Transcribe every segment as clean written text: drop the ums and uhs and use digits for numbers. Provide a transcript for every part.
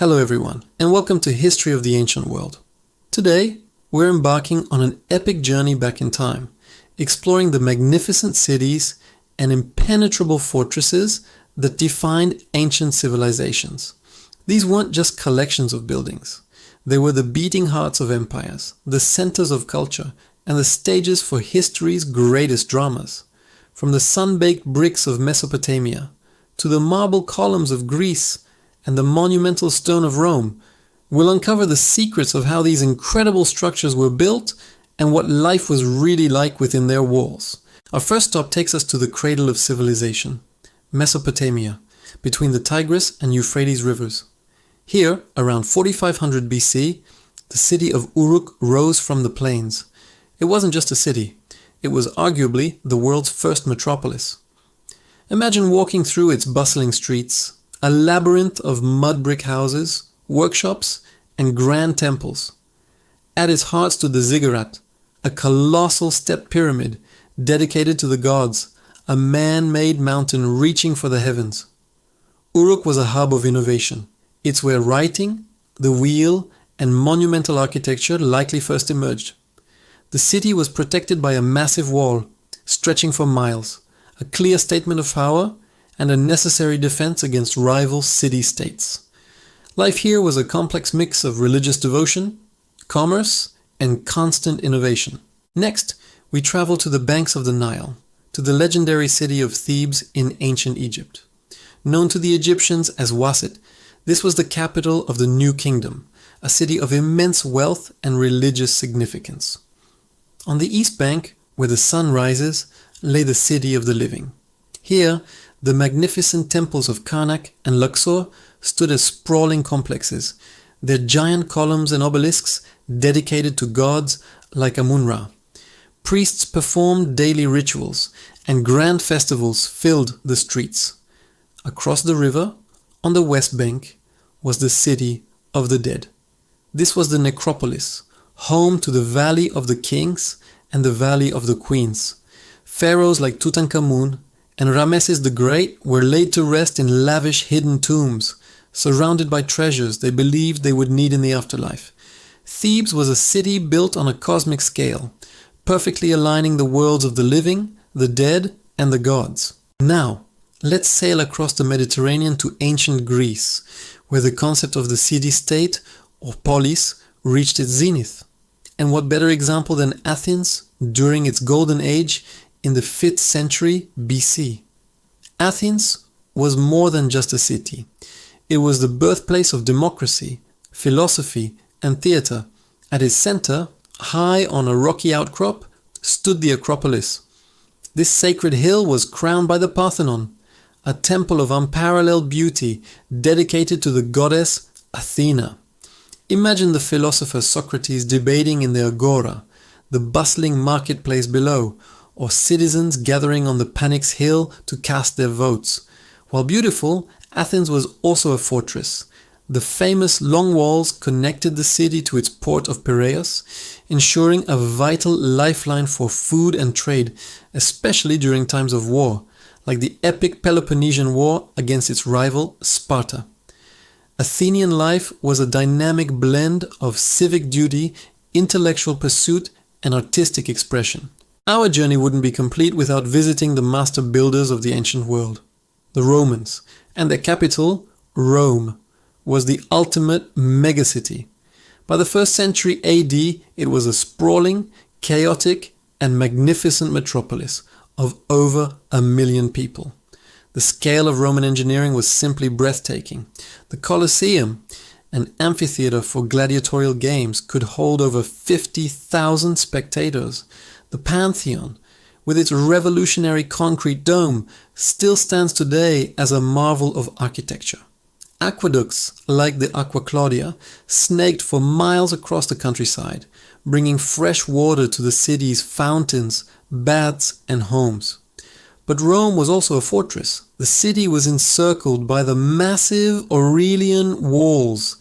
Hello everyone, and welcome to History of the Ancient World. Today, we're embarking on an epic journey back in time, exploring the magnificent cities and impenetrable fortresses that defined ancient civilizations. These weren't just collections of buildings. They were the beating hearts of empires, the centers of culture, and the stages for history's greatest dramas. From the sun-baked bricks of Mesopotamia, to the marble columns of Greece, and the monumental stone of Rome, we'll uncover the secrets of how these incredible structures were built and what life was really like within their walls. Our first stop takes us to the cradle of civilization, Mesopotamia, between the Tigris and Euphrates rivers. Here, around 4500 BC, the city of Uruk rose from the plains. It wasn't just a city, it was arguably the world's first metropolis. Imagine walking through its bustling streets, a labyrinth of mud brick houses, workshops, and grand temples. At its heart stood the ziggurat, a colossal step pyramid dedicated to the gods, a man-made mountain reaching for the heavens. Uruk was a hub of innovation. It's where writing, the wheel, and monumental architecture likely first emerged. The city was protected by a massive wall, stretching for miles, a clear statement of power, and a necessary defense against rival city-states. Life here was a complex mix of religious devotion, commerce, and constant innovation. Next, we travel to the banks of the Nile, to the legendary city of Thebes in ancient Egypt. Known to the Egyptians as Wasit, this was the capital of the New Kingdom, a city of immense wealth and religious significance. On the east bank, where the sun rises, lay the city of the living. Here, the magnificent temples of Karnak and Luxor stood as sprawling complexes, their giant columns and obelisks dedicated to gods like Amun-Ra. Priests performed daily rituals, and grand festivals filled the streets. Across the river, on the west bank, was the city of the dead. This was the necropolis, home to the Valley of the Kings and the Valley of the Queens. Pharaohs like Tutankhamun and Ramesses the Great were laid to rest in lavish hidden tombs, surrounded by treasures they believed they would need in the afterlife. Thebes was a city built on a cosmic scale, perfectly aligning the worlds of the living, the dead, and the gods. Now, let's sail across the Mediterranean to ancient Greece, where the concept of the city-state, or polis, reached its zenith. And what better example than Athens during its golden age in the 5th century BC. Athens was more than just a city. It was the birthplace of democracy, philosophy, and theater. At its center, high on a rocky outcrop, stood the Acropolis. This sacred hill was crowned by the Parthenon, a temple of unparalleled beauty dedicated to the goddess Athena. Imagine the philosopher Socrates debating in the Agora, the bustling marketplace below, or citizens gathering on the Panyx Hill to cast their votes. While beautiful, Athens was also a fortress. The famous long walls connected the city to its port of Piraeus, ensuring a vital lifeline for food and trade, especially during times of war, like the epic Peloponnesian War against its rival Sparta. Athenian life was a dynamic blend of civic duty, intellectual pursuit, and artistic expression. Our journey wouldn't be complete without visiting the master builders of the ancient world, the Romans, and their capital, Rome, was the ultimate megacity. By the 1st century AD, it was a sprawling, chaotic, and magnificent metropolis of over 1 million people. The scale of Roman engineering was simply breathtaking. The Colosseum, an amphitheater for gladiatorial games, could hold over 50,000 spectators. The Pantheon, with its revolutionary concrete dome, still stands today as a marvel of architecture. Aqueducts, like the Aqua Claudia, snaked for miles across the countryside, bringing fresh water to the city's fountains, baths, and homes. But Rome was also a fortress. The city was encircled by the massive Aurelian walls,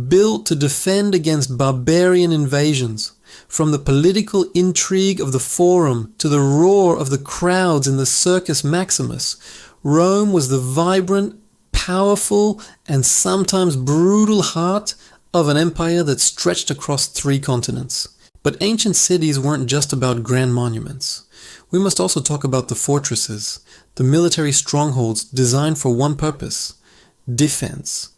built to defend against barbarian invasions. From the political intrigue of the Forum to the roar of the crowds in the Circus Maximus, Rome was the vibrant, powerful and sometimes brutal heart of an empire that stretched across 3 continents. But ancient cities weren't just about grand monuments. We must also talk about the fortresses, the military strongholds designed for one purpose: defense.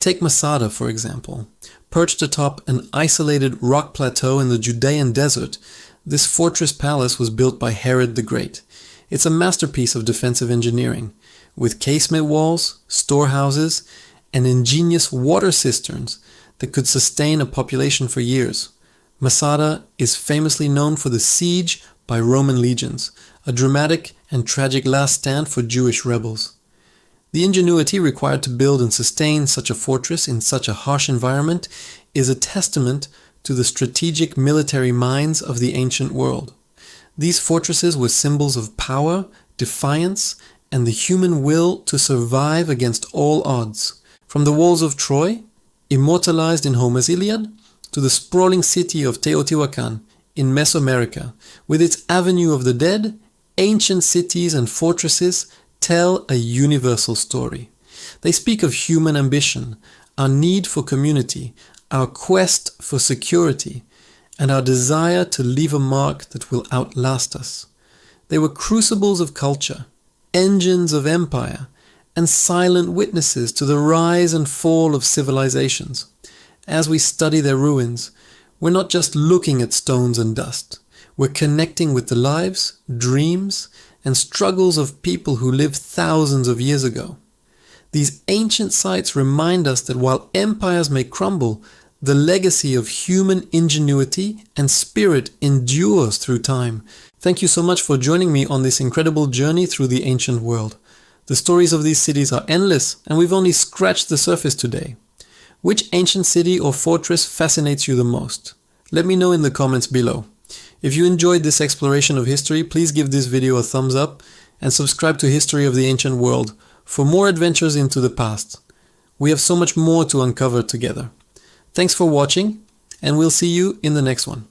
Take Masada, for example. Perched atop an isolated rock plateau in the Judean desert, this fortress palace was built by Herod the Great. It's a masterpiece of defensive engineering, with casement walls, storehouses, and ingenious water cisterns that could sustain a population for years. Masada is famously known for the siege by Roman legions, a dramatic and tragic last stand for Jewish rebels. The ingenuity required to build and sustain such a fortress in such a harsh environment is a testament to the strategic military minds of the ancient world. These fortresses were symbols of power, defiance, and the human will to survive against all odds. From the walls of Troy, immortalized in Homer's Iliad, to the sprawling city of Teotihuacan in Mesoamerica, with its Avenue of the Dead, ancient cities and fortresses tell a universal story. They speak of human ambition, our need for community, our quest for security, and our desire to leave a mark that will outlast us. They were crucibles of culture, engines of empire, and silent witnesses to the rise and fall of civilizations. As we study their ruins, we're not just looking at stones and dust. We're connecting with the lives, dreams, and struggles of people who lived thousands of years ago. These ancient sites remind us that while empires may crumble, the legacy of human ingenuity and spirit endures through time. Thank you so much for joining me on this incredible journey through the ancient world. The stories of these cities are endless, and we've only scratched the surface today. Which ancient city or fortress fascinates you the most? Let me know in the comments below. If you enjoyed this exploration of history, please give this video a thumbs up and subscribe to History of the Ancient World for more adventures into the past. We have so much more to uncover together. Thanks for watching, and we'll see you in the next one.